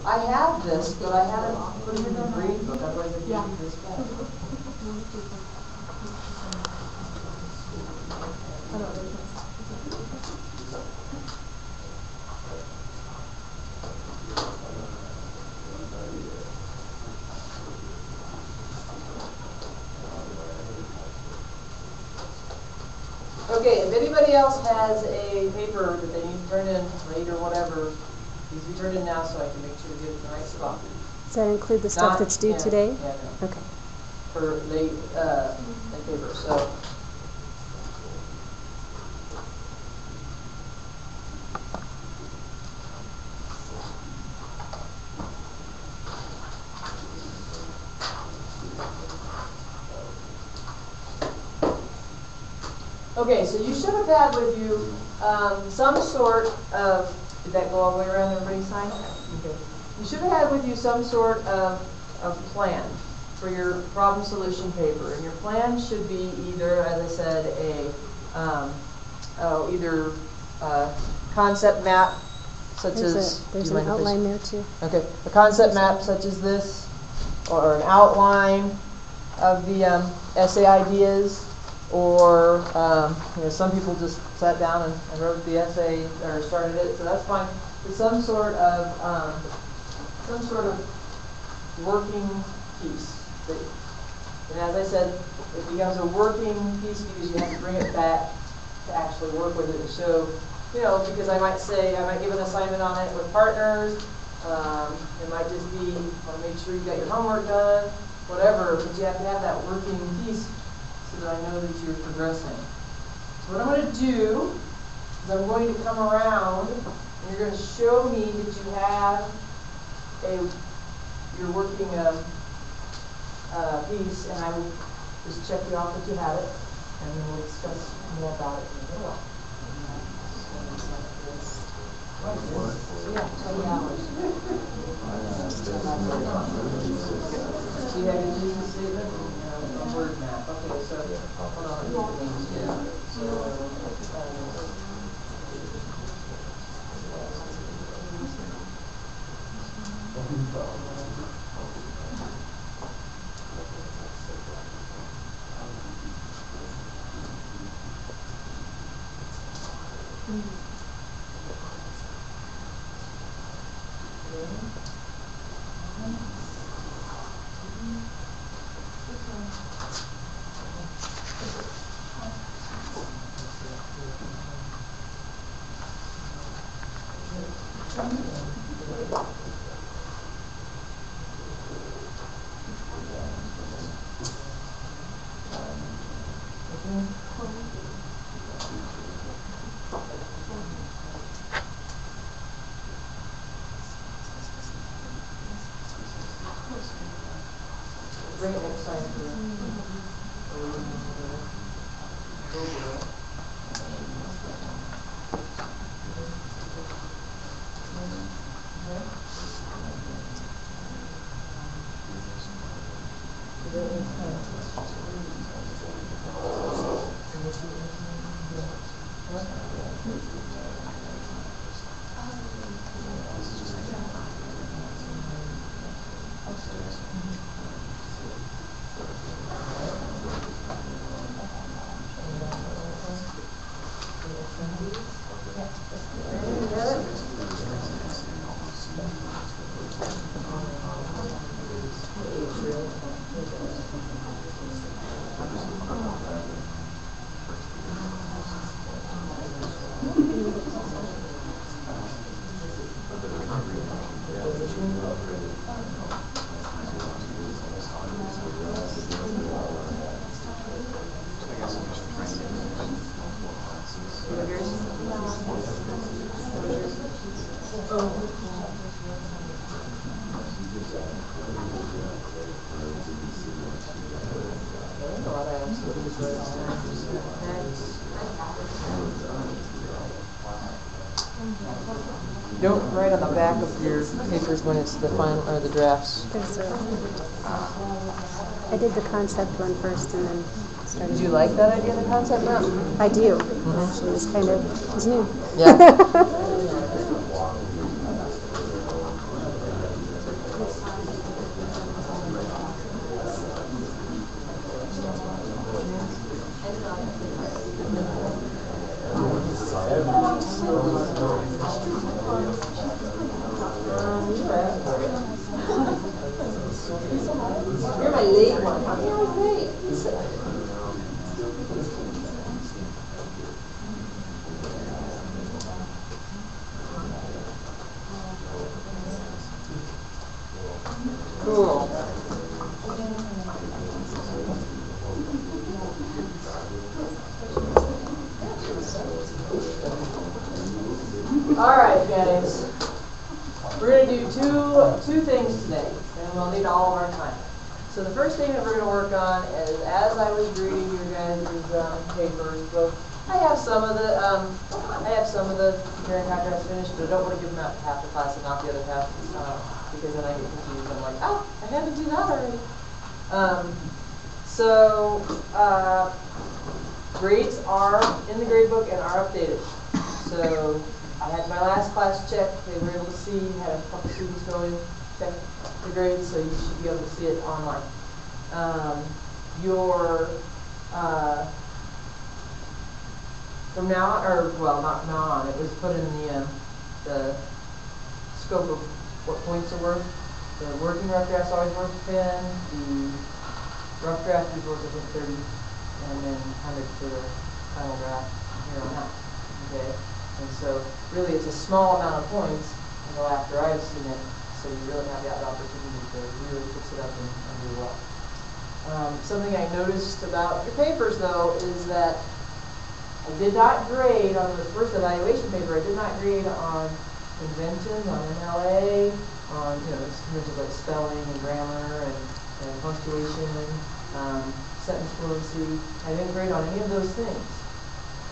I have this, but I haven't put it in the grade book, otherwise I can read this back. Okay, if anybody else has a paper that they need to turn in late or whatever, please be turned in now so I can make sure to get it in the right spot. Does that include the stuff that's due today? Yeah, no. Okay. For late paper, so. Okay, so you should have had with you some sort of, did that go all the way around everybody's sign? Okay. You should have had with you some sort of plan for your problem solution paper. And your plan should be either, as I said, either a concept map, such as... There's an outline there too. Okay, a concept map such as this, or an outline of the essay ideas. Or some people just sat down and wrote the essay or started it, so that's fine. But some sort of working piece. And as I said, it becomes a working piece because you have to bring it back to actually work with it and show. Because I might give an assignment on it with partners. It might just be, want to make sure you got your homework done, whatever. But you have to have that working piece, so that I know that you're progressing. So what I'm going to do is I'm going to come around and you're going to show me that you have your working piece, and I will just check you off that you have it, and then we'll discuss more about it in a little while. Yeah, 20 hours. Do you have your business statement? Word map. Okay, so hold on. Bring it next time. Don't write on the back of your papers when it's the final or the drafts. I did the concept one first and then started. Did you like that idea, the concept map? I do. Actually, it's kind of new. Yeah. Cool. All right, guys. We're going to do two things today, and we'll need all of our time. So the first thing that we're going to work on is, as I was reading your guys' papers, both I have some of the hearing contracts finished, but I don't want to give them out to half the class and not the other half, because then I get confused. I'm like, oh, I had to do that already. Grades are in the grade book and are updated. So I had my last class checked. They were able to see, had a couple students go in, check the grades, so you should be able to see it online. From now on, or well, not from now on, it was put in the scope of what points are worth. The working rough draft's always worth 10. The rough draft is worth, I think, 30, and then 100 for the final draft here on out. Okay, and so really it's a small amount of points until after I've seen it, so you really have that opportunity to really fix it up and do well. Something I noticed about your papers, though, is that I did not grade on the first evaluation paper. I did not grade on conventions, on MLA, on conventions like spelling and grammar and punctuation, sentence fluency. I didn't grade on any of those things.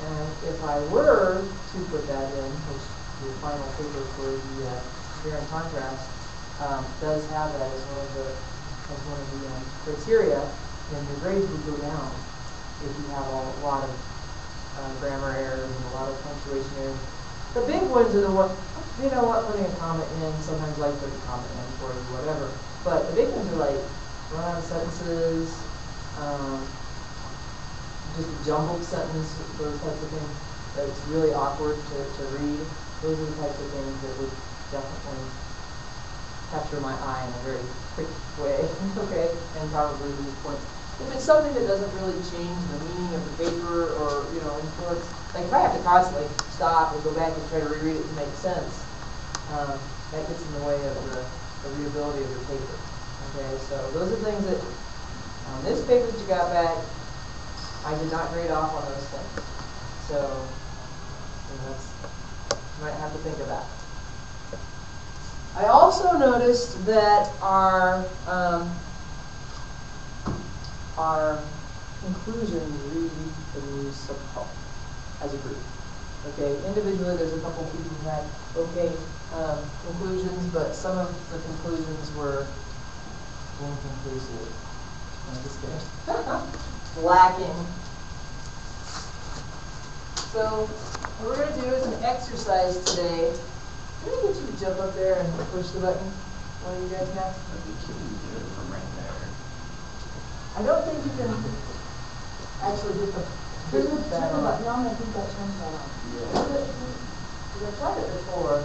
And if I were to put that in, which the final paper for the hearing contrast does have that as one of the criteria, then your grades would go down if you have a lot of grammar errors and a lot of punctuation errors. The big ones are the ones, putting a comment in, sometimes like putting a comment in for you, whatever. But the big ones are like run out of sentences, just a jumbled sentence, those types of things that it's really awkward to read. Those are the types of things that would definitely capture my eye in a very quick way, okay, and probably lose points. If it's something that doesn't really change the meaning of the paper or, influence, like if I have to constantly stop and go back and try to reread it to make sense, that gets in the way of the readability of your paper. Okay, so those are things that, on this paper that you got back, I did not grade off on those things. So, you might have to think of that. I also noticed that our conclusions read the news subpart as a group. Okay, individually there's a couple people who had okay conclusions, but some of the conclusions were inconclusive. I'm just kidding. Lacking. So what we're going to do is an exercise today. I'm going to get you to jump up there and push the button. One of you guys now? I think you can do it from right there. I don't think you can actually get the that on. No, I think that turns that on. Yeah. Because I tried it before.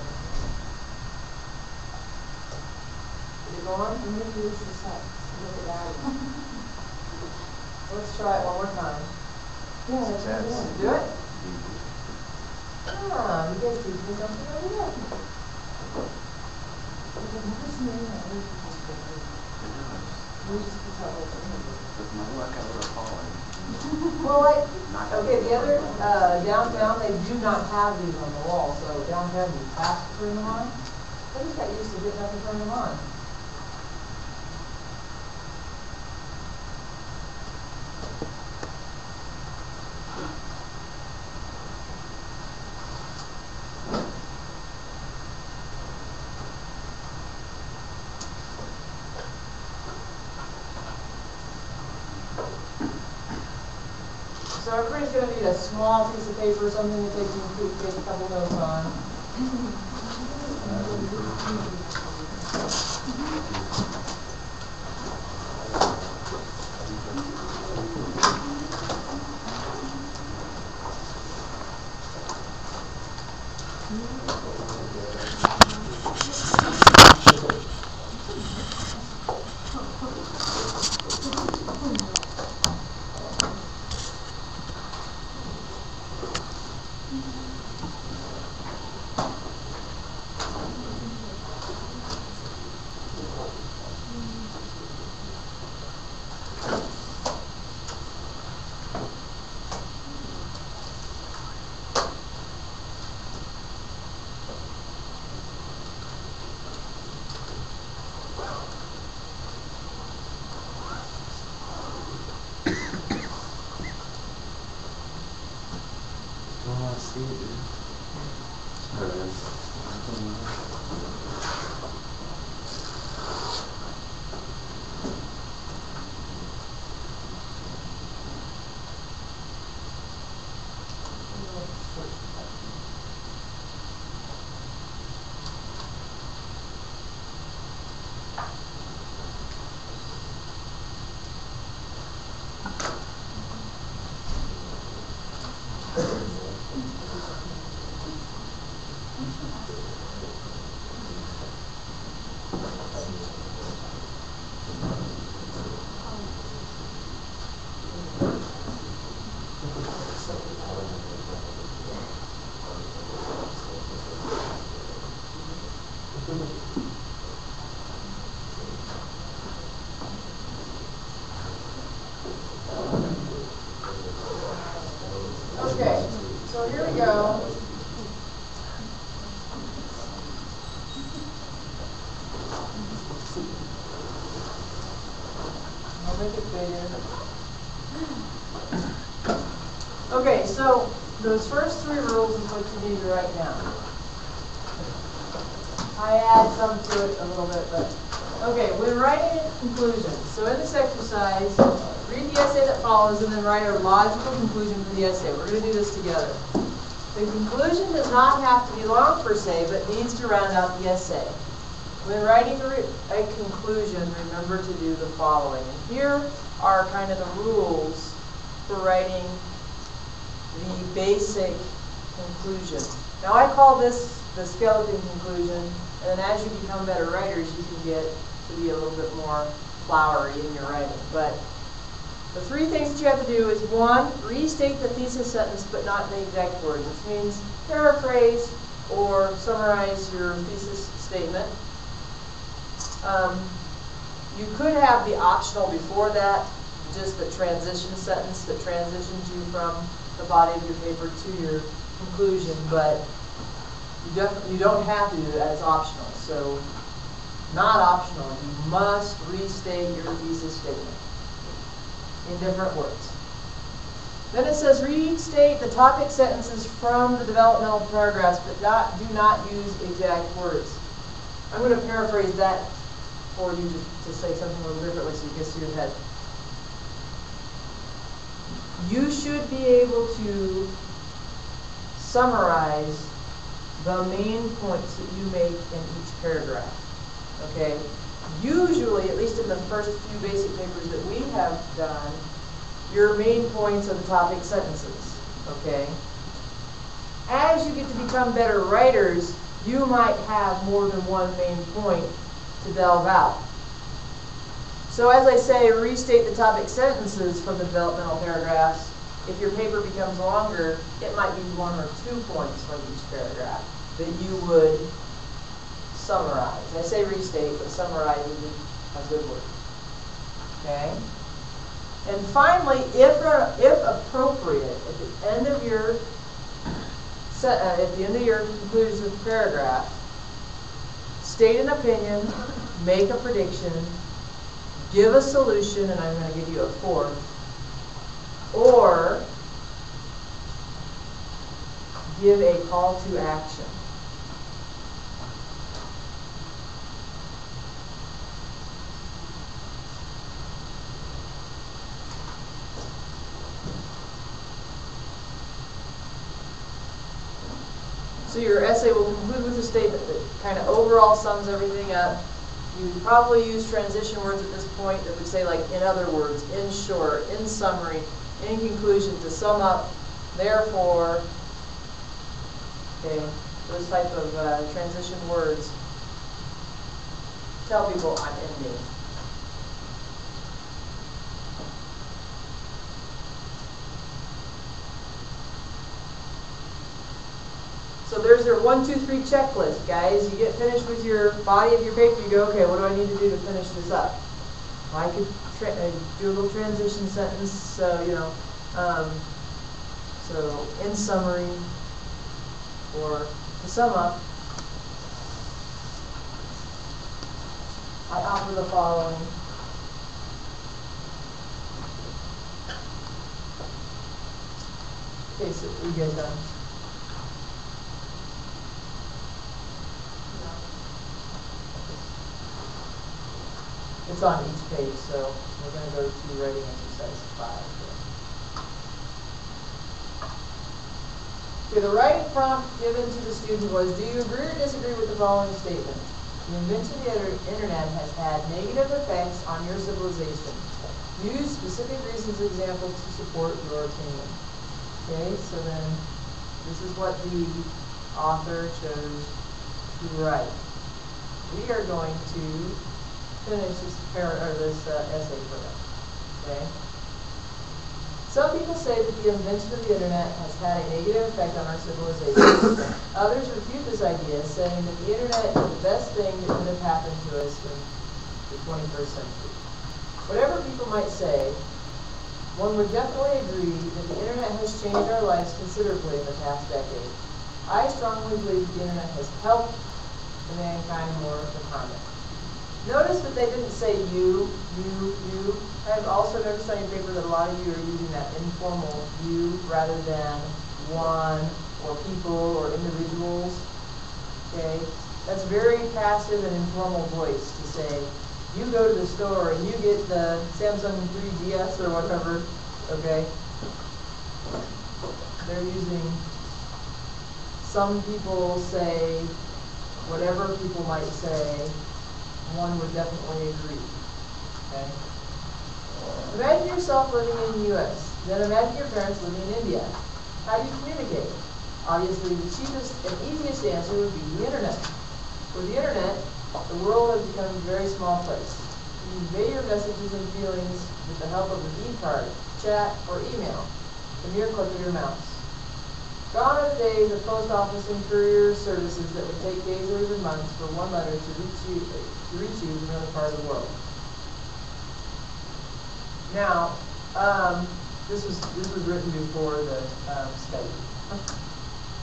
Did it go on? I'm going to use the set. Look at that. Let's try it one more time. Yeah, that's Yes. right. Do it? Ah, you guys teach me something over there. With my luck, I would have fallen. Well, okay, the other, downtown, they do not have these on the wall, so downtown you have to turn them on. I just got used to getting up and turning them on. So everybody's going to need a small piece of paper, something to take a couple notes on. Okay, so here we go. I'll make it bigger. Okay, so those first three rules is what you need to write down. I add some to it a little bit, but okay, when writing a conclusion, so in this exercise, read the essay that follows and then write a logical conclusion for the essay. We're going to do this together. The conclusion does not have to be long per se, but needs to round out the essay. When writing a conclusion, remember to do the following. And here are kind of the rules for writing the basic conclusion. Now I call this the skeleton conclusion, and then as you become better writers, you can get to be a little bit more flowery in your writing. But the three things that you have to do is, one, restate the thesis sentence but not in the exact words, which means paraphrase or summarize your thesis statement. You could have the optional before that, just the transition sentence that transitions you from the body of your paper to your conclusion, but you don't have to do that. It's optional. So, not optional. You must restate your thesis statement in different words. Then it says restate the topic sentences from the developmental paragraphs, but do not use exact words. I'm going to paraphrase that for you to say something a little differently so it gets to your head. You should be able to summarize the main points that you make in each paragraph. Okay? Usually, at least in the first few basic papers that we have done, your main points are the topic sentences. Okay? As you get to become better writers, you might have more than one main point to delve out. So as I say, restate the topic sentences from the developmental paragraphs. If your paper becomes longer, it might be 1 or 2 points from each paragraph that you would summarize. I say restate, but summarize would be a good word. Okay? And finally, if appropriate, at the end of your conclusive paragraph, state an opinion, make a prediction, give a solution, and I'm going to give you a fourth, or give a call to action. So your essay will conclude with a statement that kind of overall sums everything up. You probably use transition words at this point that would say, like, in other words, in short, in summary, in conclusion, to sum up, therefore, okay, those type of transition words. Tell people I'm ending. So there's your 1, 2, 3 checklist, guys. You get finished with your body of your paper, you go, okay, what do I need to do to finish this up? Well, I could do a little transition sentence, so, you know, so in summary, or to sum up, I offer the following. Okay, so you guys done? It's on each page, so we're going to go to writing exercise 5. Okay, the writing prompt given to the student was, do you agree or disagree with the following statement? The invention of the internet has had negative effects on your civilization. Use specific reasons and examples to support your opinion. Okay, so then this is what the author chose to write. We are going to finish this essay for them. Okay? Some people say that the invention of the internet has had a negative effect on our civilization. Others refute this idea, saying that the internet is the best thing that could have happened to us in the 21st century. Whatever people might say, one would definitely agree that the internet has changed our lives considerably in the past decade. I strongly believe that the internet has helped mankind more than harmed it. Notice that they didn't say you. I have also noticed on your paper that a lot of you are using that informal you rather than one or people or individuals. Okay? That's very passive and informal voice to say, you go to the store and you get the Samsung 3GS or whatever. Okay? They're using, some people say, whatever people might say, one would definitely agree. Okay? Imagine yourself living in the U.S. Then imagine your parents living in India. How do you communicate? Obviously, the cheapest and easiest answer would be the internet. With the internet, the world has become a very small place. You convey your messages and feelings with the help of an e-card, chat, or email, the mere click of your mouse. Gone are the days of post office and courier services that would take days or even months for one letter to reach you in another part of the world. Now, this was written before the Skype,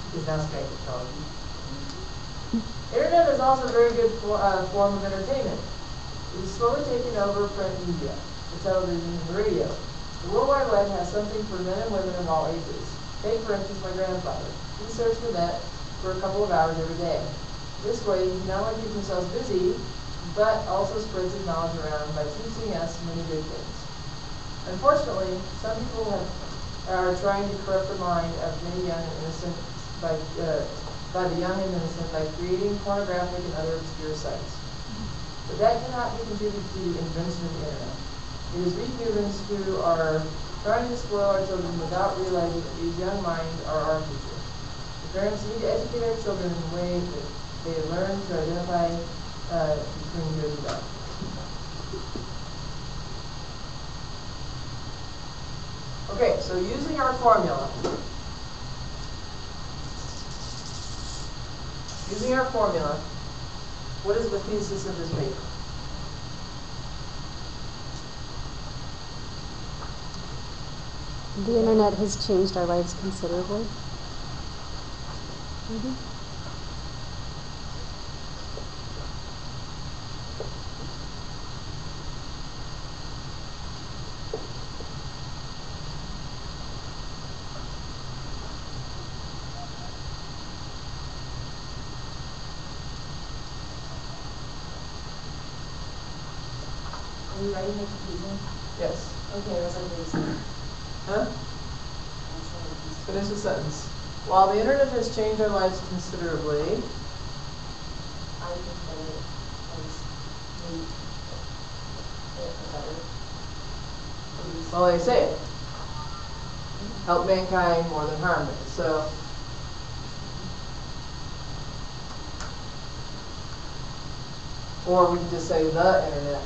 because now Skype is called. Internet is also a very good form of entertainment. It is slowly taking over print media, the television, and the radio. The World Wide Web has something for men and women of all ages. Take, for instance, my grandfather. He searched the net for a couple of hours every day. This way, he not only keeps himself busy, but also spreads his knowledge around by teaching us many good things. Unfortunately, some people are trying to corrupt the mind of many young and innocent by the young and innocent by creating pornographic and other obscure sites. But that cannot be contributed to the invention of the internet. It is we humans who are trying to spoil our children without realizing that these young minds are our future. The parents need to educate our children in the way that they learn to identify between good and bad. Okay, so using our formula, what is the thesis of this paper? The internet has changed our lives considerably. Are you writing the conclusion? Yes. Okay, what's the reason? Huh? Finish the sentence. While the internet has changed our lives considerably, I think that it has made it better. well, they say it. Help mankind more than harm it. So, or we can just say the internet.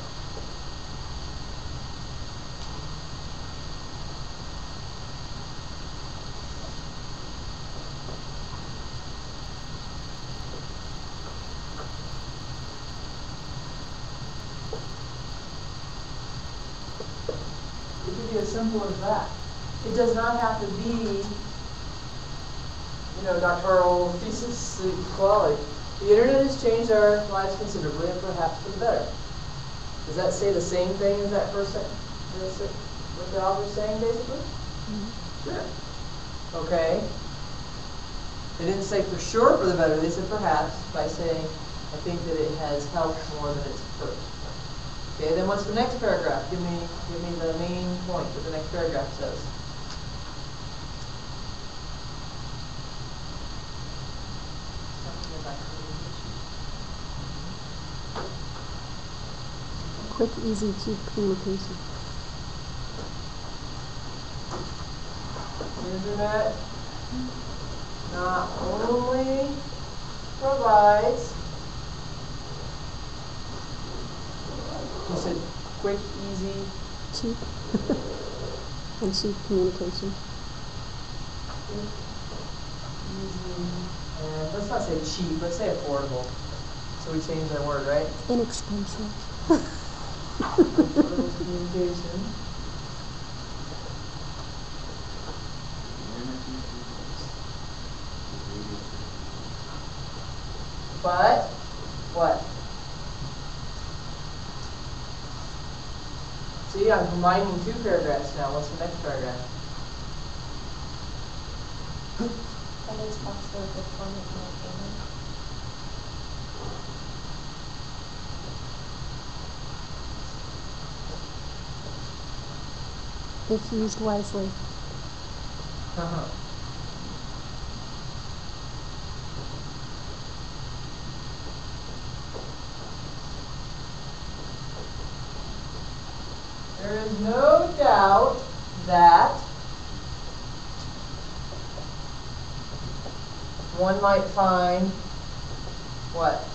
It could be as simple as that. It does not have to be, doctoral thesis quality. The internet has changed our lives considerably, and perhaps for the better. Does that say the same thing as that first sentence? What the author's saying, basically? Sure. Okay. They didn't say for sure for the better. They said perhaps by saying, I think that it has helped more than it's hurt. Okay, then what's the next paragraph? Give me the main point that the next paragraph says. Something about communication. Quick, easy, cheap communication. The internet not only provides, you said quick, easy, Cheap. And cheap communication. easy, and let's not say cheap, let's say affordable. So we change that word, right? Inexpensive. Affordable communication. But, what? See, I'm combining two paragraphs now. What's the next paragraph? That is possible with form of communication. If used wisely. Uh-huh. There is no doubt that one might find what?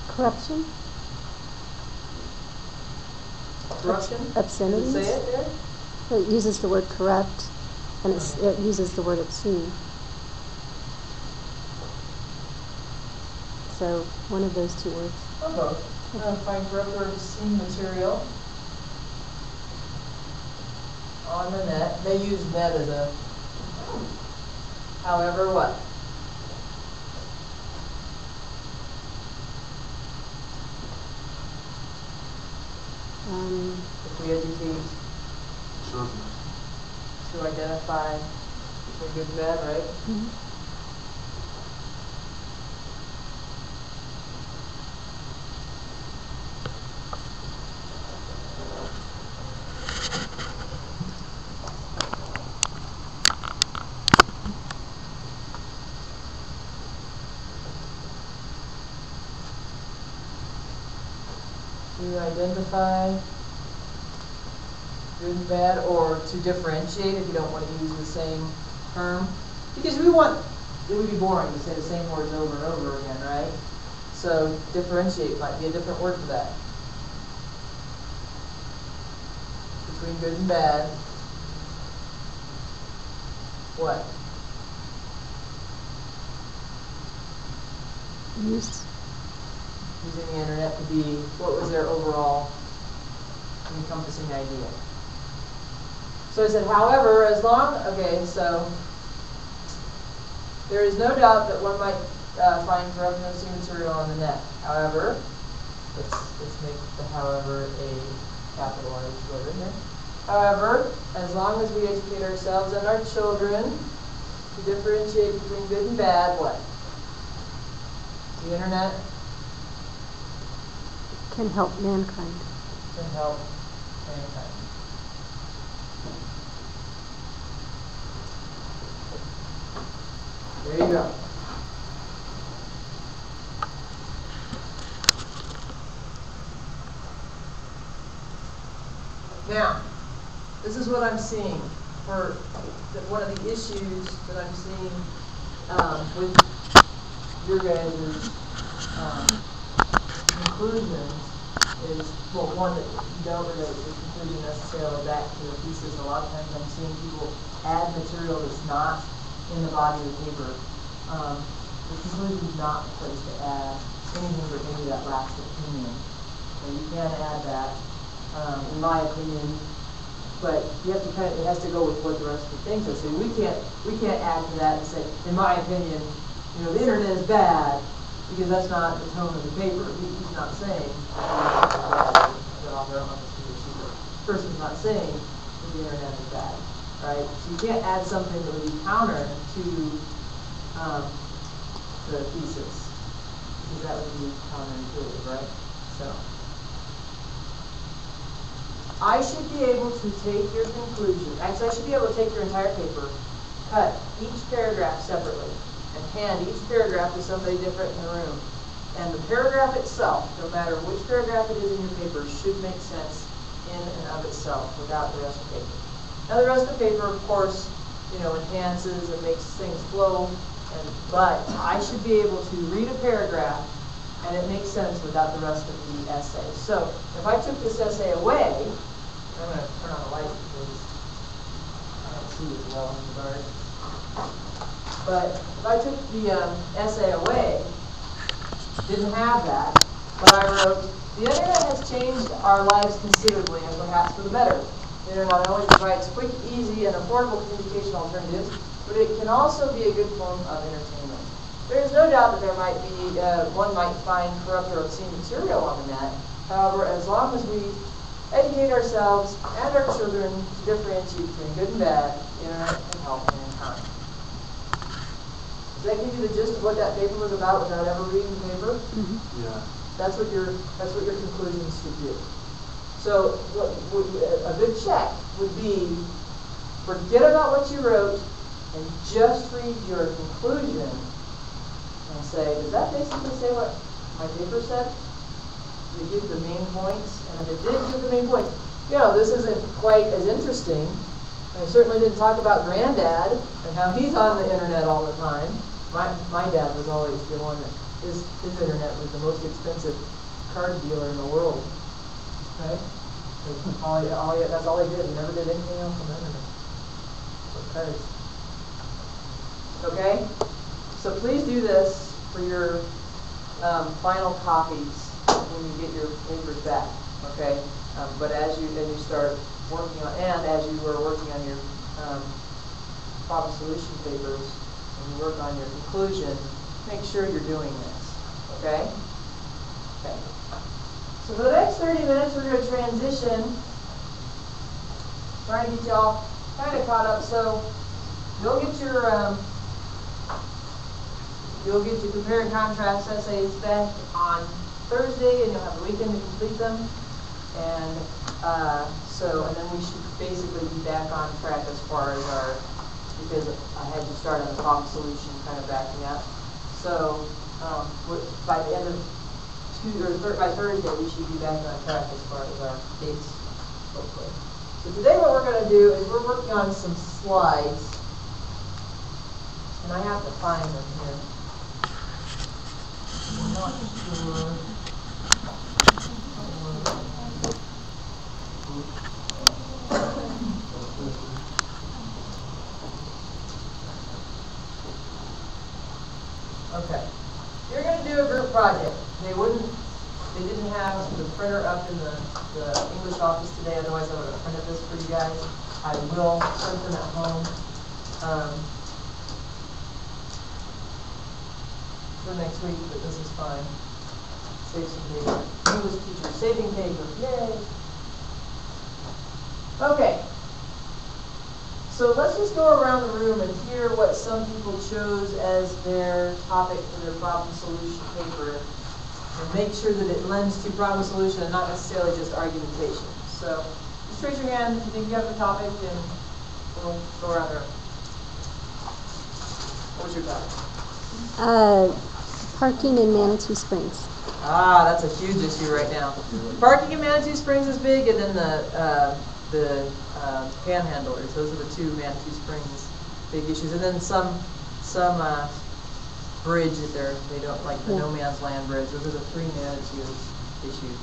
Corruption. Corruption? Obscenities. Does it say it there? It uses the word corrupt, and it uses the word obscene. So one of those two words. Or both. Find corrupt or obscene material on the net. They use net as a, however, what? If we educate to identify between good and bad, right? Mhm. To identify good and bad, or to differentiate if you don't want to use the same term. Because it would be boring to say the same words over and over again, right? So differentiate might be a different word for that. Between good and bad. What? Use. Using the internet to be, what was their overall encompassing idea? So I said, however, as long, okay, so there is no doubt that one might find corrupt and obscene material on the net. However, let's make the however a capitalized letter here. However, as long as we educate ourselves and our children to differentiate between good and bad, what? The internet Can help mankind. can help mankind. There you go. Now, this is what I'm seeing for one of the issues that I'm seeing with your guys' conclusions is, well, one, that you don't relate the conclusion necessarily back to the thesis. A lot of times I'm seeing people add material that's not in the body of the paper. The conclusion is not the place to add anything but maybe that last opinion. And you can add that, in my opinion, but you have to it has to go with what the rest of the things are. So we can't add to that and say, in my opinion, the internet is bad, because that's not the tone of the paper. He's not saying, the person's not saying that the internet is bad, right? So you can't add something that would be counter to the thesis, because that would be counterintuitive, right? So I should be able to take your conclusion, actually I should be able to take your entire paper, cut each paragraph separately, and hand each paragraph to somebody different in the room. And the paragraph itself, no matter which paragraph it is in your paper, should make sense in and of itself without the rest of the paper. Now the rest of the paper, of course, enhances and makes things flow. But I should be able to read a paragraph and it makes sense without the rest of the essay. So if I took this essay away, I'm going to turn on the light because I don't see as well in the dark. But if I took the essay away, didn't have that, but I wrote, the internet has changed our lives considerably and perhaps for the better. The internet not only provides quick, easy, and affordable communication alternatives, but it can also be a good form of entertainment. There is no doubt that there might be, one might find corrupt or obscene material on the net. However, as long as we educate ourselves and our children to differentiate between good and bad, the internet can help mankind. Does that give you the gist of what that paper was about without ever reading the paper? Mm-hmm. Yeah. That's what your conclusions should do. So a good check would be, forget about what you wrote and just read your conclusion and say, does that basically say what my paper said? Did it give the main points? And if it did give the main points, this isn't quite as interesting. I certainly didn't talk about Granddad and how he's on the internet all the time. My dad was always the one that his internet was the most expensive card dealer in the world. Okay? That's all he did. He never did anything else on the internet. But cards. Okay? So please do this for your final copies when you get your papers back. Okay? But as you start working on, and as you were working on your problem solution papers, and you work on your conclusion, make sure you're doing this. Okay? Okay. So for the next 30 minutes, we're going to transition, trying to get y'all kind of caught up. So you'll get your compare and contrast essays back on Thursday, and you'll have the weekend to complete them. And and then we should basically be back on track as far as because I had you start on the problem solution, kind of backing up. So by the end of by Thursday, we should be back on track as far as our dates, hopefully. So today what we're going to do is we're working on some slides, and I have to find them here. I'm not sure. Okay. You're going to do a group project. They didn't have the printer up in the English office today, otherwise I would have printed this for you guys. I will print them at home for next week, but this is fine. Save some paper. English teacher saving paper. Yay! Okay. So let's just go around the room and hear what some people chose as their topic for their problem solution paper, and make sure that it lends to problem solution and not necessarily just argumentation. So just raise your hand if you think you have a topic, and we'll go around there. What was your topic? Parking in Manitou Springs. Ah, that's a huge issue right now. Parking in Manitou Springs is big, and then the panhandlers. Those are the two Manitou Springs big issues, and then some bridge that they don't like, the no man's land bridge. Those are the three Manitou issues.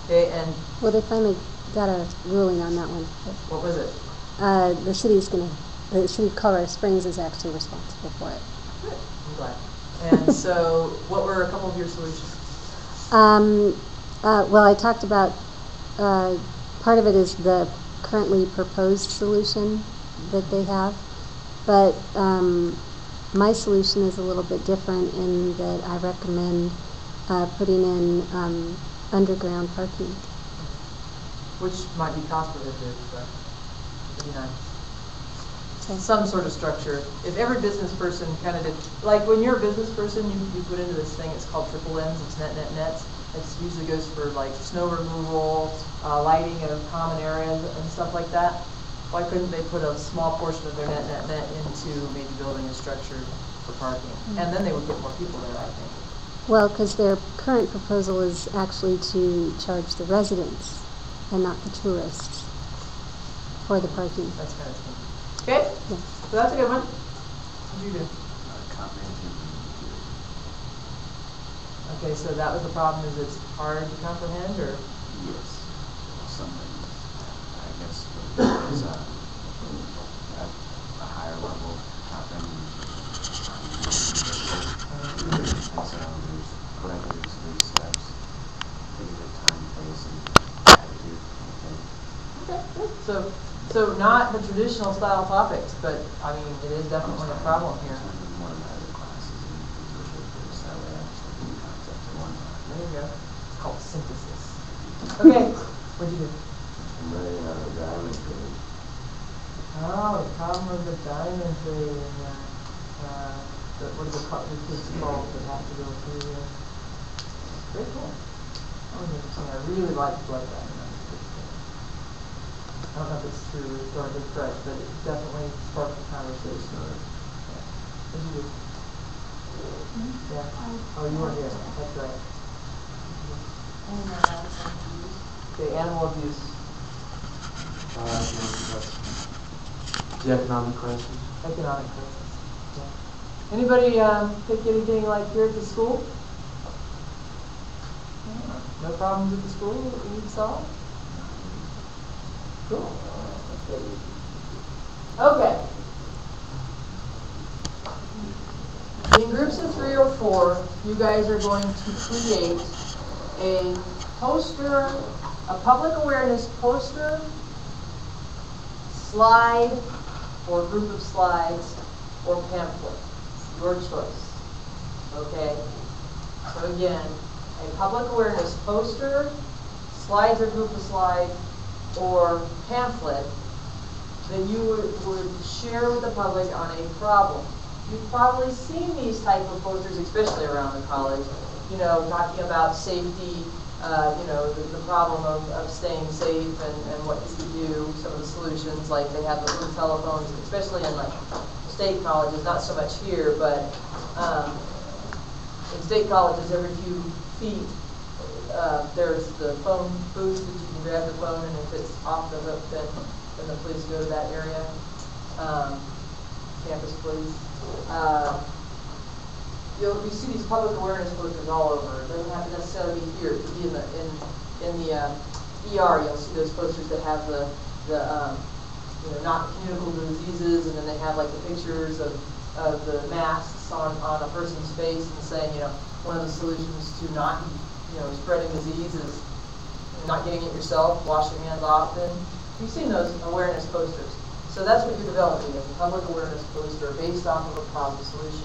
Okay, and Well, they finally got a ruling on that one. what was it? The city of Colorado Springs is actually responsible for it. Good. I'm glad. And so, what were a couple of your solutions? Well, I talked about part of it is the currently proposed solution that they have, but my solution is a little bit different in that I recommend putting in underground parking. Which might be cost prohibitive, but it'd be nice. Okay. Some sort of structure. If every business person kind of did, like when you're a business person, you put into this thing, it's called triple N's, it's nets. It usually goes for like snow removal, lighting of common areas and stuff like that. Why couldn't they put a small portion of their net into maybe building a structure for parking? Mm-hmm. And then they would get more people there, I think. Well, because their current proposal is actually to charge the residents and not the tourists for the parking. That's kind of thing. Okay? Yeah. So that's a good one. What did you do? Comprehension. Okay, so that was the problem, is it's hard to comprehend, or? Yes. Some things, I guess, is at a higher level comprehension. And so there's whatever there's 3 steps. Figure the time, place, and attitude. Okay, good. So not the traditional style topics, but I mean, it is definitely a problem here. One of my other classes in visual course, that way I understand the concepts at one time. There you go. It's called synthesis. Okay, what'd you do? I'm running out of diamond trade. Oh, the problem of the diamond trade and what are the kids called that have to go through here? Very cool. That was interesting. I really like blood diamond. I don't know if it's true historically correct, but it definitely sparked the conversation. Yeah. What did you do? Yeah. Oh, you weren't here. That's right. Okay, animal abuse. The economic crisis. Economic crisis. Yeah. Anybody pick anything like here at the school? No problems at the school that we need to solve? Cool. Okay. In groups of 3 or 4, you guys are going to create a poster, a public awareness poster, slide, or group of slides, or pamphlet. Your choice. Okay? So again, a public awareness poster, slides or group of slides, or pamphlet that you would share with the public on a problem. You've probably seen these type of posters, especially around the college, you know, talking about safety, you know, the problem of staying safe and what you could do, some of the solutions, like they have the little telephones, especially in like state colleges, not so much here, but in state colleges every few feet there's the phone booth that you can grab the phone, and if it's off the hook, then the police go to that area. Campus police. You see these public awareness posters all over. It doesn't have to necessarily be here. It could be in the ER. You'll see those posters that have the you know, not communicable diseases, and then they have like the pictures of the masks on a person's face and saying, you know, one of the solutions to not, you know, spreading disease is not getting it yourself, wash your hands often. You've seen those awareness posters. So that's what you're developing, is a public awareness poster based off of a problem solution.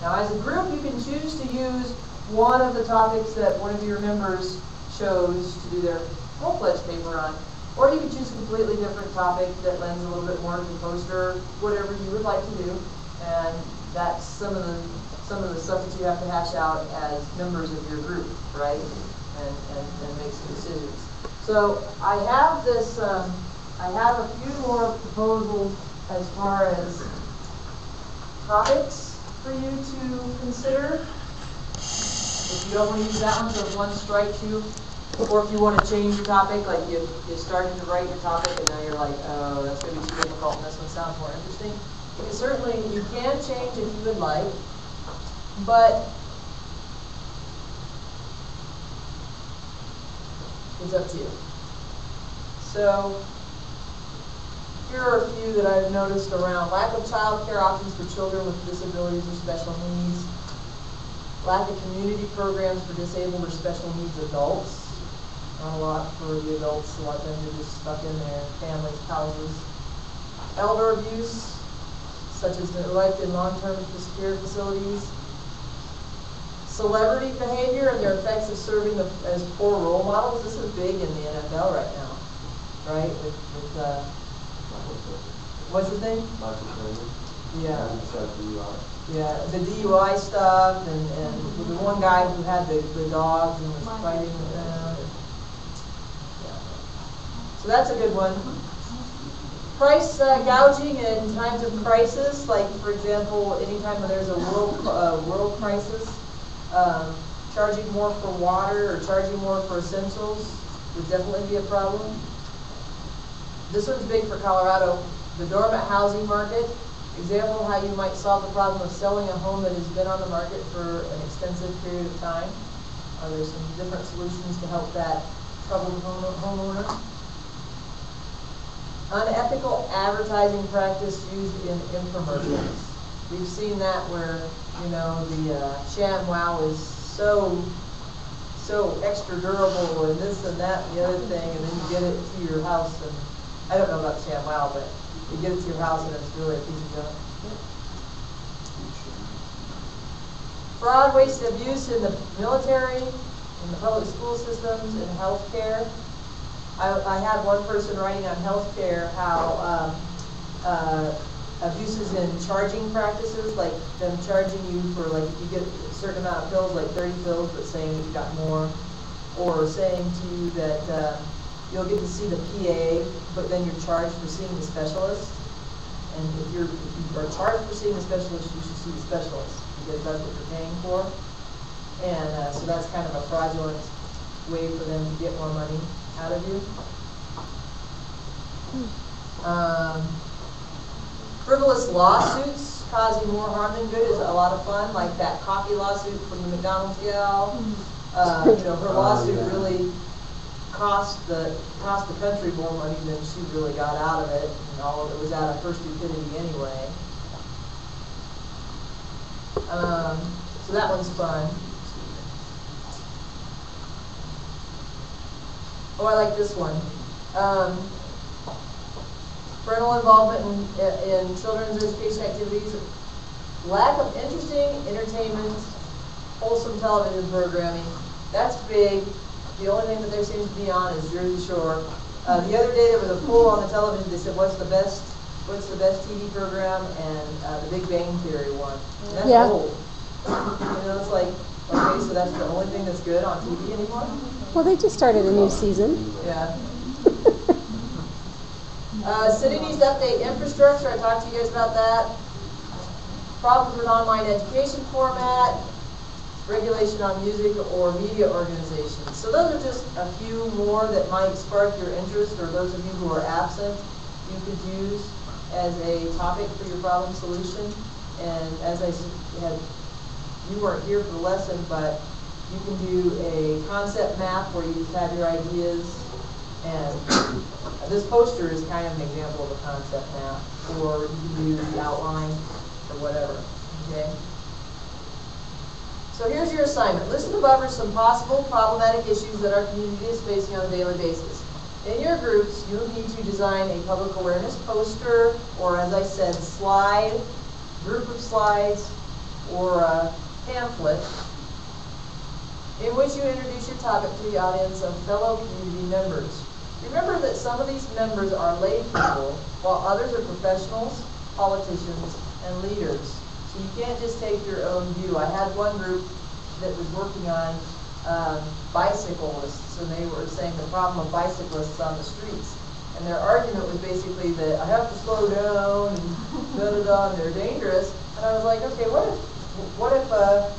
Now as a group, you can choose to use one of the topics that one of your members chose to do their full-fledged paper on, or you can choose a completely different topic that lends a little bit more to the poster, whatever you would like to do. And that's some of the stuff that you have to hash out as members of your group, right? And make some decisions. So I have this, I have a few more proposals as far as topics for you to consider. If you don't want to use that one, so if one strikes you, or if you want to change your topic, like you started to write your topic and now you're like, oh, that's going to be too difficult and this one sounds more interesting. You can change if you would like, but it's up to you. So here are a few that I've noticed around: lack of child care options for children with disabilities or special needs, lack of community programs for disabled or special needs adults. Not a lot for the adults, a lot of times they're just stuck in their families' houses. Elder abuse, such as neglect in long-term care facilities. Celebrity behavior and their effects of serving as poor role models. This is big in the NFL right now, right? With what's his name? Yeah. Yeah, the DUI stuff, and the one guy who had the dogs and was fighting with them. Yeah. So that's a good one. Price gouging in times of crisis, like for example, anytime when there's a world crisis, charging more for water or charging more for essentials would definitely be a problem. This one's big for Colorado. The dormant housing market Example how you might solve the problem of selling a home that has been on the market for an extensive period of time. Are there some different solutions to help that troubled homeowner? Unethical advertising practice used in infomercials. We've seen that where, you know, the ShamWow is so extra durable and this and that and the other thing, and then you get it to your house, and I don't know about ShamWow, but you get it to your house and it's really a piece of junk. Fraud, waste, and abuse in the military, in the public school systems, in healthcare. I had one person writing on healthcare how abuses in charging practices, like them charging you for, like, if you get a certain amount of pills, like 30 pills, but saying that you got more, or saying to you that you'll get to see the PA, but then you're charged for seeing the specialist. And if you are charged for seeing the specialist, you should see the specialist, because that's what you're paying for. And so that's kind of a fraudulent way for them to get more money out of you. Frivolous lawsuits causing more harm than good is a lot of fun, like that coffee lawsuit from the McDonald's gal. You know, her lawsuit really cost the country more money than she really got out of it, and all of it was out of her stupidity anyway. So that one's fun. Oh, I like this one. Parental involvement in children's education activities, lack of interesting entertainment, wholesome television programming. That's big. The only thing that there seems to be on is Jersey Shore. The other day there was a poll on the television. They said, what's the best TV program? And The Big Bang Theory won. And that's old. You know, it's like, okay, so that's the only thing that's good on TV anymore? Well, they just started a new season. Yeah. City needs to update infrastructure. I talked to you guys about that. Problems with online education format, regulation on music or media organizations. So those are just a few more that might spark your interest, or those of you who are absent, you could use as a topic for your problem solution. And as I had, you weren't here for the lesson, but you can do a concept map where you just have your ideas. And this poster is kind of an example of a concept map, or you can do the outline or whatever, okay? So here's your assignment. Listed above are some possible problematic issues that our community is facing on a daily basis. In your groups, you need to design a public awareness poster, or as I said, slide, group of slides, or a pamphlet, in which you introduce your topic to the audience of fellow community members. Remember that some of these members are lay people, while others are professionals, politicians, and leaders. So you can't just take your own view. I had one group that was working on bicyclists, and they were saying the problem of bicyclists on the streets. And their argument was basically that I have to slow down, and da-da-da, and they're dangerous. And I was like, okay, what if a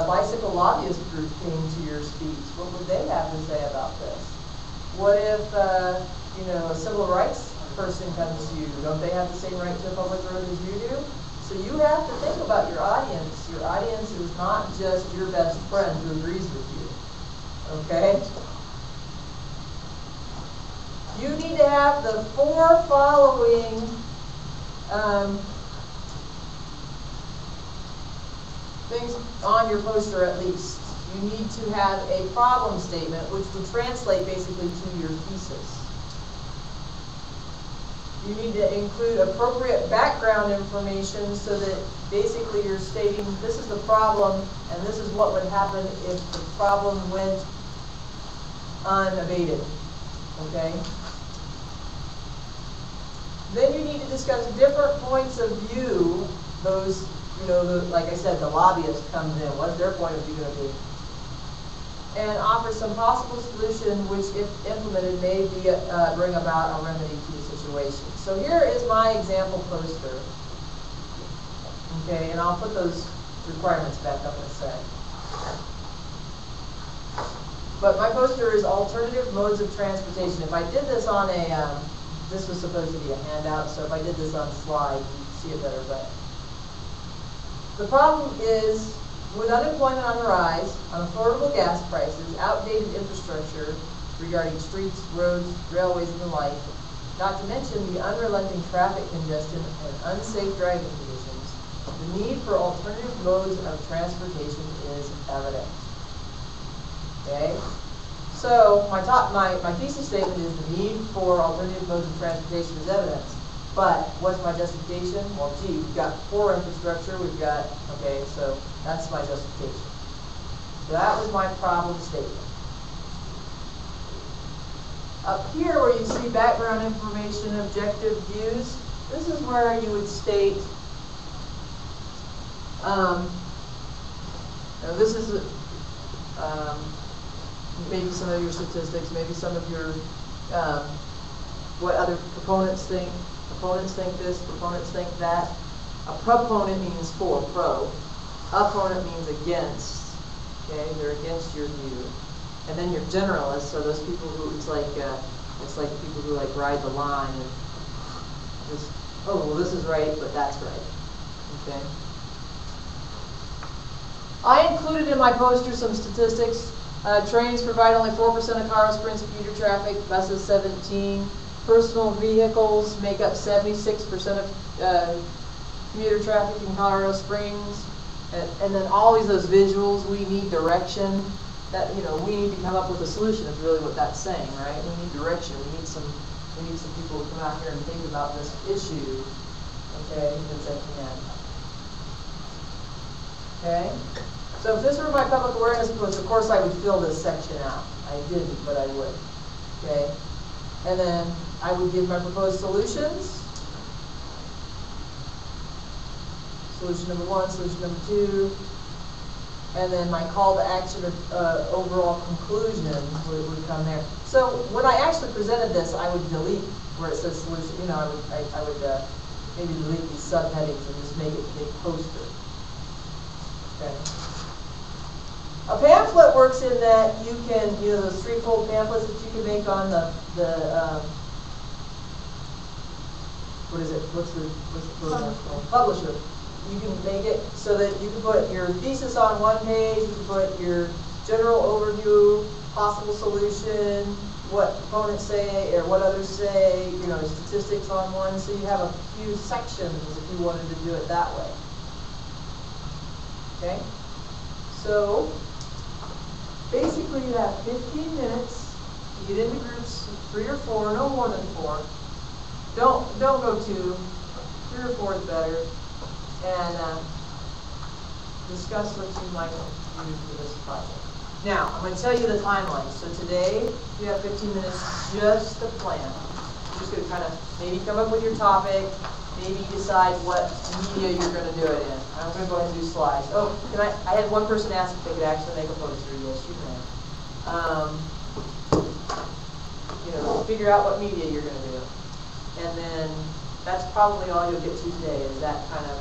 bicycle lobbyist group came to your speech? What would they have to say about this? What if, you know, a civil rights person comes to you? Don't they have the same right to a public road as you do? So you have to think about your audience. Your audience is not just your best friend who agrees with you, okay? You need to have the 4 following things on your poster at least. You need to have a problem statement, which will translate basically to your thesis. You need to include appropriate background information so that basically you're stating this is the problem and this is what would happen if the problem went unabated. Okay? Then you need to discuss different points of view. Those, you know, like I said, the lobbyist comes in. What's their point of view going to be? And offer some possible solution which, if implemented, may be bring about a remedy to the situation. So here is my example poster. Okay, and I'll put those requirements back up in a sec. But my poster is alternative modes of transportation. If I did this on a, this was supposed to be a handout, so if I did this on a slide, you'd see it better, but the problem is with unemployment on the rise, unaffordable gas prices, outdated infrastructure regarding streets, roads, railways, and the like, not to mention the unrelenting traffic congestion and unsafe driving conditions, the need for alternative modes of transportation is evident. Okay? So my thesis statement is the need for alternative modes of transportation is evident. But what's my justification? Well, gee, we've got poor infrastructure, we've got, okay, so that's my justification. So that was my problem statement. Up here where you see background information, objective views, this is where you would state, now this is maybe some of your statistics, maybe some of your, what other proponents think. Proponents think this, proponents think that. A proponent means for, pro. Opponent means against. Okay, they're against your view. And then your generalists are those people who it's like people who like ride the line and just, oh well, this is right, but that's right. Okay. I included in my poster some statistics. Trains provide only 4% of Colorado Springs commuter traffic, buses 17%. Personal vehicles make up 76% of commuter traffic in Colorado Springs. And then always those visuals, we need direction. That, you know, we need to come up with a solution is really what that's saying, right? We need direction. We need some people to come out here and think about this issue. Okay, that's at the end. Okay? So if this were my public awareness post, of course I would fill this section out. I didn't, but I would. Okay? And then I would give my proposed solutions. Solution number 1, solution number 2. And then my call to action or overall conclusion would come there. So when I actually presented this, I would delete where it says solution. You know, I would maybe delete these subheadings and just make it a big poster. Okay. A pamphlet works in that you can, you know, those 3-fold pamphlets that you can make on the what is it? What's the program called? Publisher. You can make it so that you can put your thesis on one page, you can put your general overview, possible solution, what proponents say or what others say, you know, statistics on one, so you have a few sections if you wanted to do it that way. Okay? So basically you have 15 minutes to get into groups, 3 or 4, no more than 4. Don't go 2, 3 or 4 is better. And discuss what you might do for this project. Now, I'm going to tell you the timeline. So today, you have 15 minutes just to plan. You're just going to kind of maybe come up with your topic, maybe decide what media you're going to do it in. I'm going to go ahead and do slides. Oh, I had one person ask if they could actually make a poster. Yes, you can. You know, figure out what media you're going to do. And then that's probably all you'll get to today is that kind of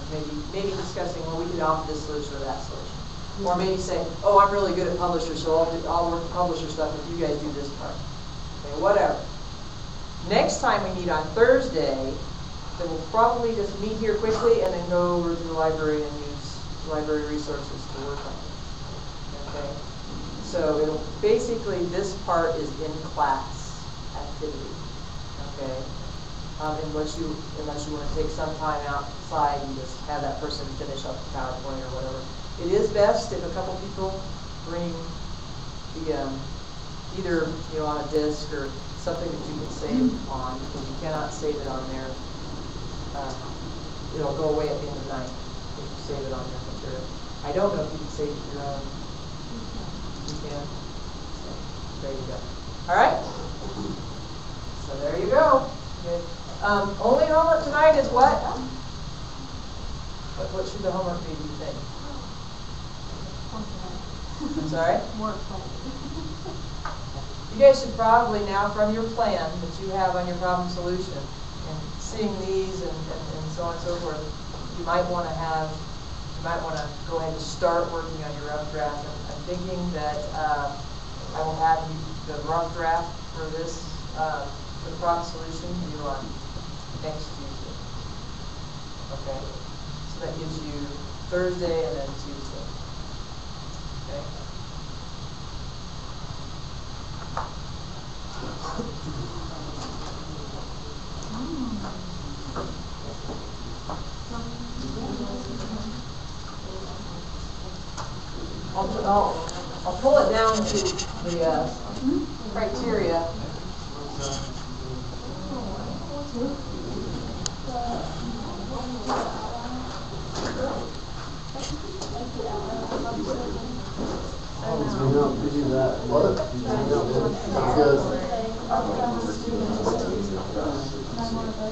maybe discussing, well, we could offer this solution or that solution. Or maybe say, oh, I'm really good at publisher, so I'll work the publisher stuff if you guys do this part. Okay, whatever. Next time we meet on Thursday, then we'll probably just meet here quickly and then go over to the library and use library resources to work on it. Okay? So it'll basically, this part is in class activity. Okay? Unless you want to take some time outside and just have that person finish up the PowerPoint or whatever. It is best if a couple people bring the either on a disk or something that you can save on, because you cannot save it on there. It'll go away at the end of the night if you save it on your computer. I don't know if you can save it your own. You can. So, there you go. All right. So there you go. Okay. Only homework tonight is what? What should the homework be, do you think? I'm sorry? More play. You guys should probably now, from your plan that you have on your problem solution, and seeing these and so on and so forth, you might want to go ahead and start working on your rough draft. I'm thinking that I will have the rough draft for this, for the problem solution due on next Tuesday. Okay? So that gives you Thursday and then Tuesday. Okay? I'll pull it down to the criteria.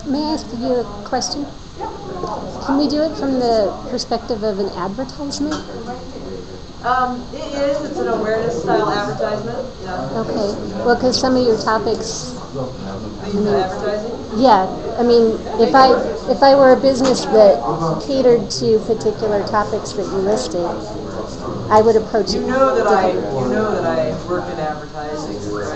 May I ask you a question? Can we do it from the perspective of an advertisement? It is. It's an awareness style advertisement. Yeah. Okay. Well, because some of your topics. Advertising? Yeah. I mean, if I were a business that catered to particular topics that you listed, I would approach it. You know that I work in advertising, right?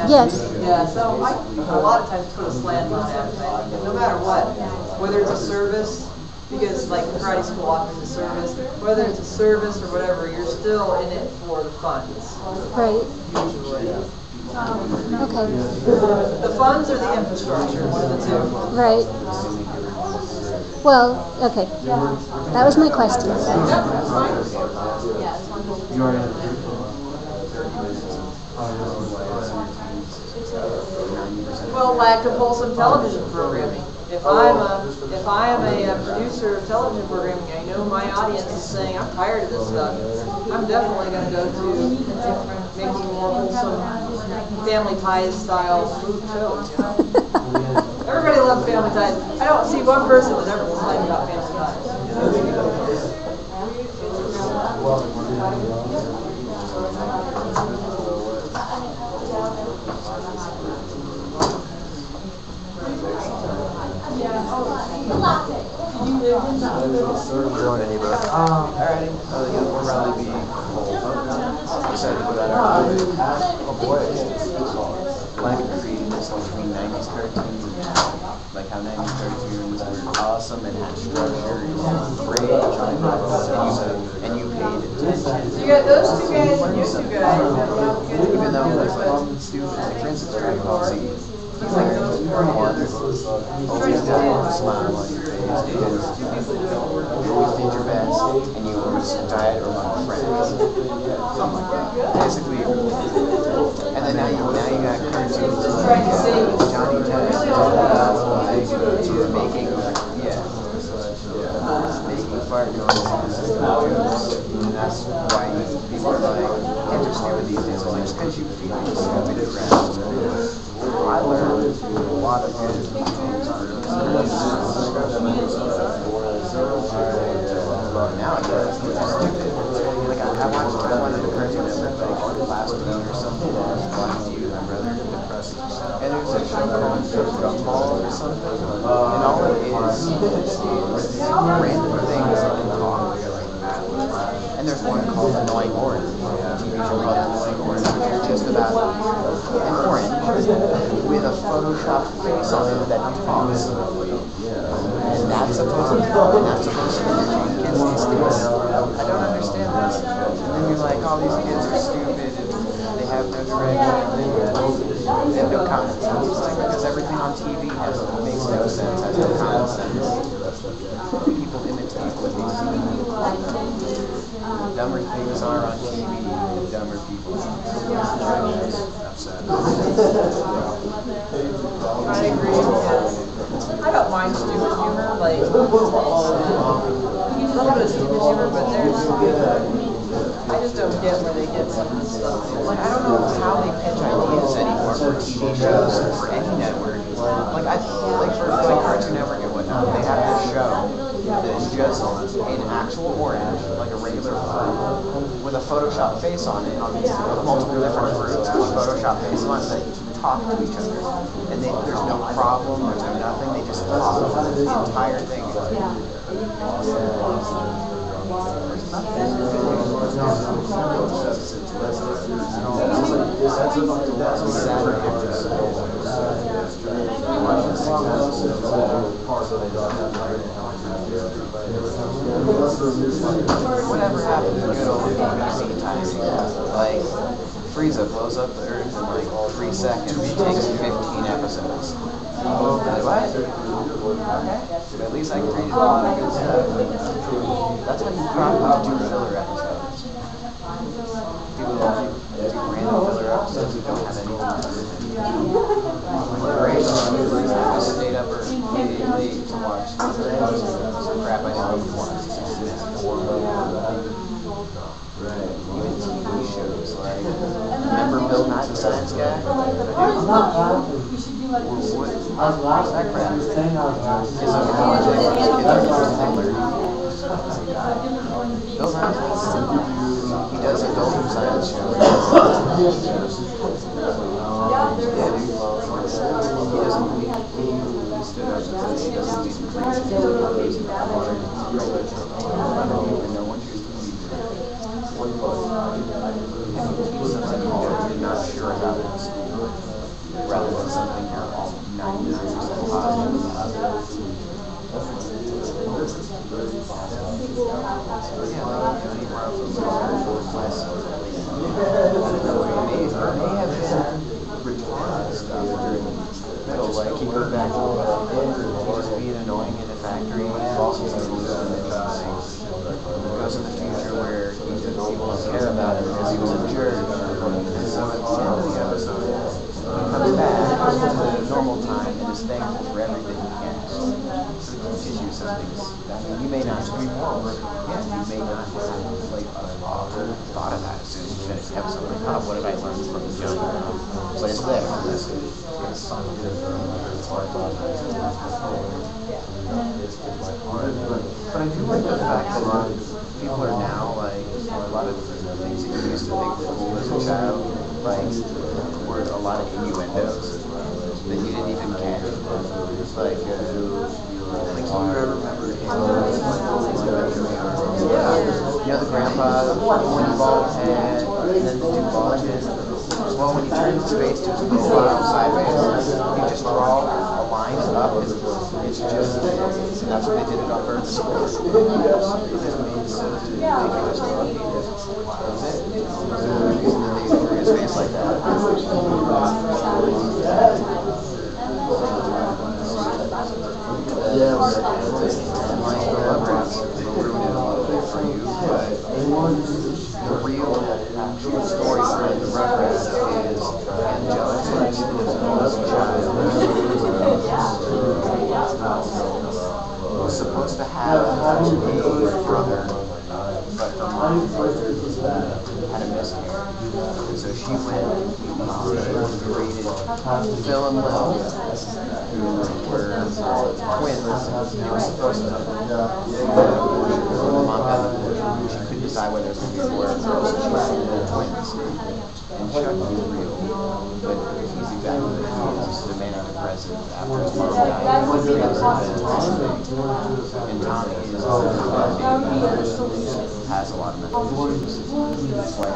Yes. Yeah. So I a lot of times put a slant on advertising, and no matter what, whether it's a service. Because like the karate school offers a service, whether it's a service or whatever, you're still in it for the funds. Right. Usually. Okay. The funds or the infrastructure, one of the two. Right. Well, okay. That was my question. Well, lack of wholesome television programming. If I am a producer of television programming, I know my audience is saying, I'm tired of this stuff. I'm definitely going to go to maybe more wholesome Family Ties style shows. Everybody loves Family Ties. I don't see one person that ever complains about Family Ties. Join any book. Alrighty. We'll probably be decided to put out our oh boy. Lack of creativeness between 90s cartoons and now. Like how 90s cartoons were awesome and had structure and great and you paid attention. So you got those two guys and you two guys. Even though like stupid, like for instance, Dragon Ball Z. He's like one, always got a smile on your face because you always did your best and you always died among friends. Something like that. Basically, and then now you got cartoons like Johnny Test, making fart noises, and that's why people are like, kids are stupid these days. Like, just because you feel stupid around. I learned a lot of good things. Nowadays, it's stupid. Like I watched one of the Cartoon Network like last week or something. I was watching you and my brother, and it was a show called Gumball or something. And all it is random things that can talk. And there's one called Annoying Orange, a TV show called Annoying Orange, which is just about an orange with a Photoshop face on it that talks. And that's supposed to be entertaining kids these days. I don't understand this. And then you're like, all these kids are stupid and they have no direction and no common sense. It's like, because everything on TV makes no sense, has no common sense. People imitate what they see. The dumber things are on TV, the dumber people are. I agree. I don't mind stupid humor, like a little bit of stupid humor, but I just don't get where they get some of this stuff. Like, I don't know how they pitch ideas anymore for TV shows or for any network. Like for Cartoon Network and whatnot, they have this show that is just an actual orange, like a regular fruit, with a Photoshop face on it, with multiple different fruits with a Photoshop face on it that talk to each other. And there's no problem, there's no nothing, they just talk the entire thing. There's nothing. Whatever happened to good old BBC timing? Like, Frieza blows up the Earth in like 3 seconds. It takes 15 episodes. Like, what? But at least I can read a lot of good stuff. That's how you probably do filler episodes. People do random filler episodes who don't have anything to do. Great. I stayed up really late to watch some crap I didn't need to watch. Even TV shows like, remember Bill Nye the Science Guy? What's that crap? It's a project where kids are doing Bill Nye, he does adult science shows. Yeah, dude. He doesn't believe he stood up and said he doesn't believe in creation. And no one should believe it. If you teach something you're not sure about in school, rather than something you're all 99% positive about. Yeah, like Johnny Bravo's less may have been retarded stuff during middle, like he goes back to just being annoying in a factory. He's also goes in the future where people don't care about him because he was a jerk. And so at the end of the episode, he comes back to normal time and is thankful for everything he has. So it teaches you some things. I mean, you may not have like thought of that as soon as you finish the episode. Like, oh, what did I learn from the jump? But it's there. But I do like the fact that people are now like a lot of things that you used to think were cool as a child, like were a lot of innuendos that you didn't even catch. Like you remember you know the grandpa, one bald head, and then the two bald heads. Well, when you turn his face to his profile sideways, you just draw a line up, and it's just, and that's what they did it on purpose. It just made so ridiculous. That's it. They drew his face like that. And like the Rugrats, they ruined it a little bit for you, but the real true story behind the Rugrats is Angelica was a child who was supposed to have a brother, but her mom had a miscarriage. And so she went and created Phil and Lil, who were twins. They were supposed to have the mom had the abortion. She couldn't decide whether it was going to be a boy or a girl, so she had twins. And Chucky is real, but he's exactly what he is. He's a manic depressive after his mom died. And Tommy is a baby, has a lot of mental issues. That's why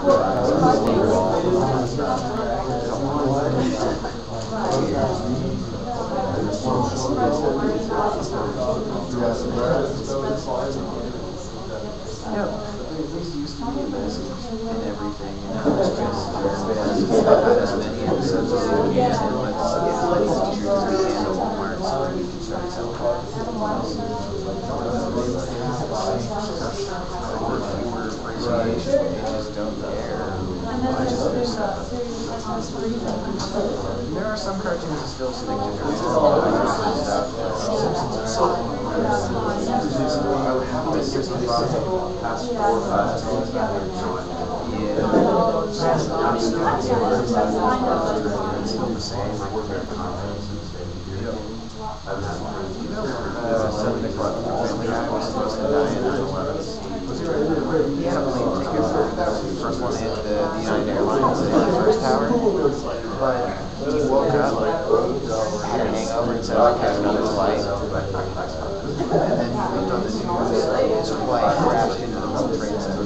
at least used to be a message and everything, and now it's just not as many episodes as you can, and let's get teachers to handle Walmart so that we can start selling appreciation, they just don't care. There are some cartoons that still stick to their stuff. He had a plane ticket for the first one hit the United Airlines in the first tower, but he woke up, had a hangover, and said, I'll catch another flight. And then he looked on the news, his flight crashed into the World Trade Center.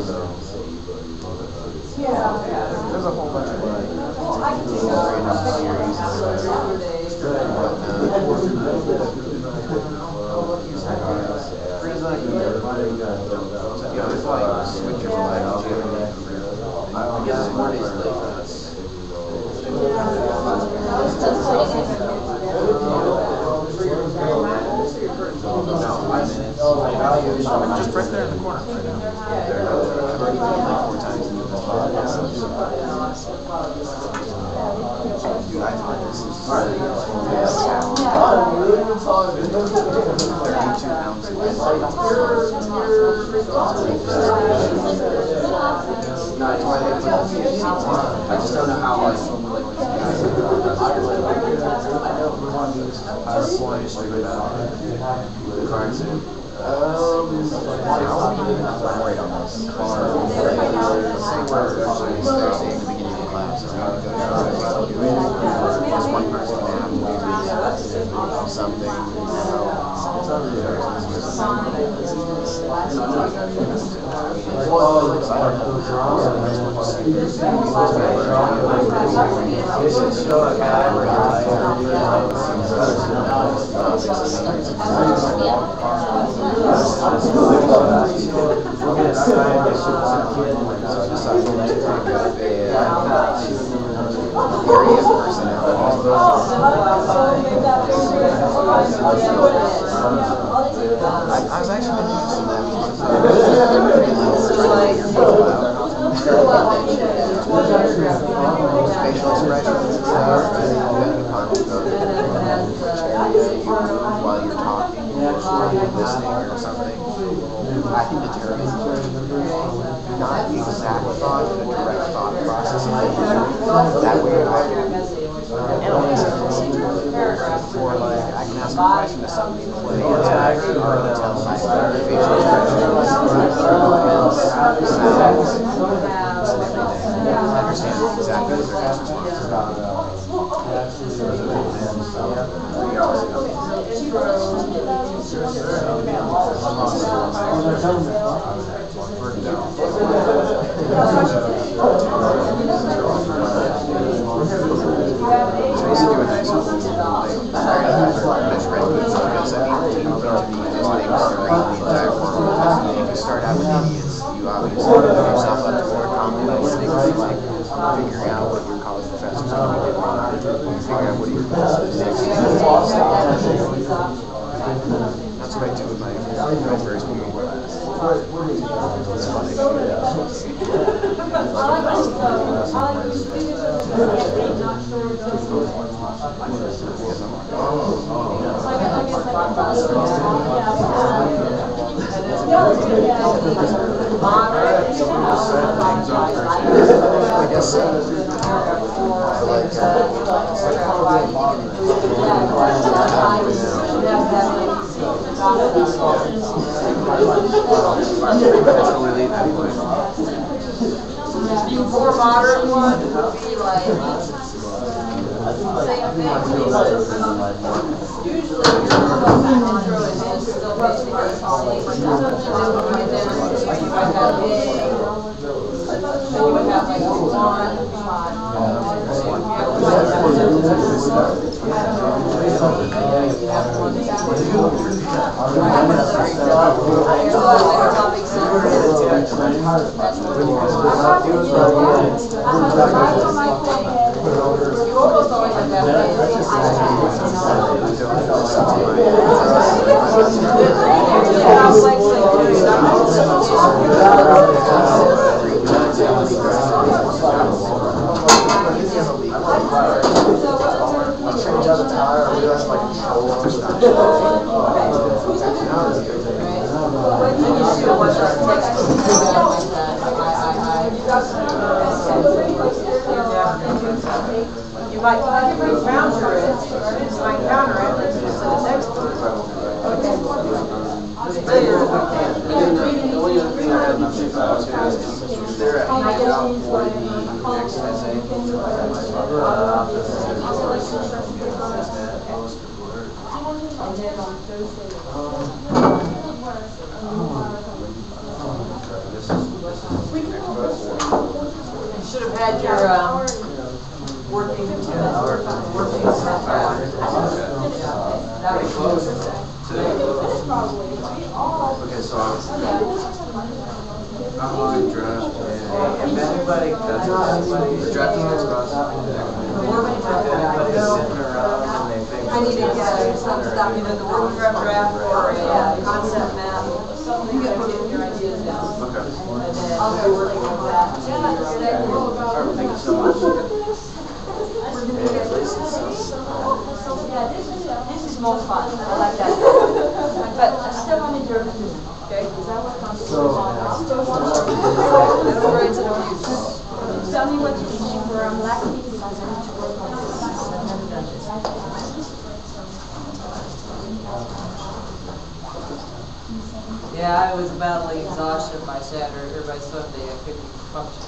There's a whole bunch of I just don't know how like PowerPoint or the cards in. I'm worried on this. Say we're Thursday at the beginning of class, and we go do it. Just one person can have something. I was actually interested in that. Facial expressions while you're talking, listening or something. I can determine not the exact thought, but a direct thought process. That way I can analyze it. Or like I can ask a question to somebody before they answer. I can tell by facial expressions, movements, sounds, and everything. I understand exactly what their next response is about. Start out with idiots. You obviously put yourself up to more complex things like figuring out what your college professor's going to be doing, figuring out what your next That's what I do with my very small class. It's funny. I guess The more modern one would be like same thing. Usually your intro is still basically and then when you get there, you might have A, then you would have like a 1. You almost always have You might counter it, to the next one. Is there a handout for the next essay? You should have had your working that was close. Okay, so I'm on draft. If anybody, the draft is next class. If anybody's sitting around and they think I need to get some stuff, either the working draft or a concept map. You get your ideas down. Okay. And then I'll be working with that. Alright, thank you so much. This is more fun. I like that. But I still want to do it. Okay? Is that what constitutes? That's where it's an abuse. tell me what you think, where I'm lacking, because I need to work on this. I've never done this. Yeah, I was battling exhaustion by Saturday or by Sunday. I couldn't function.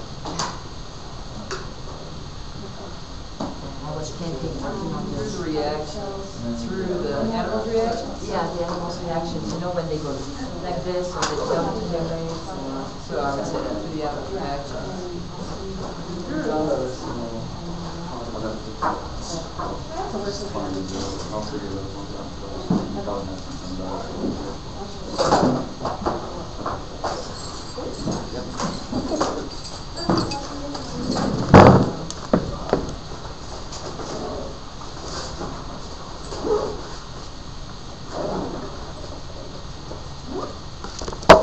I was painting, working on Through this. the reactions, through the animals' reactions. Yeah, the animals' reactions, you know, when they go like this or they jump to their legs. So I would say that through the animals' reactions.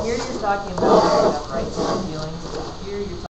Here you're talking about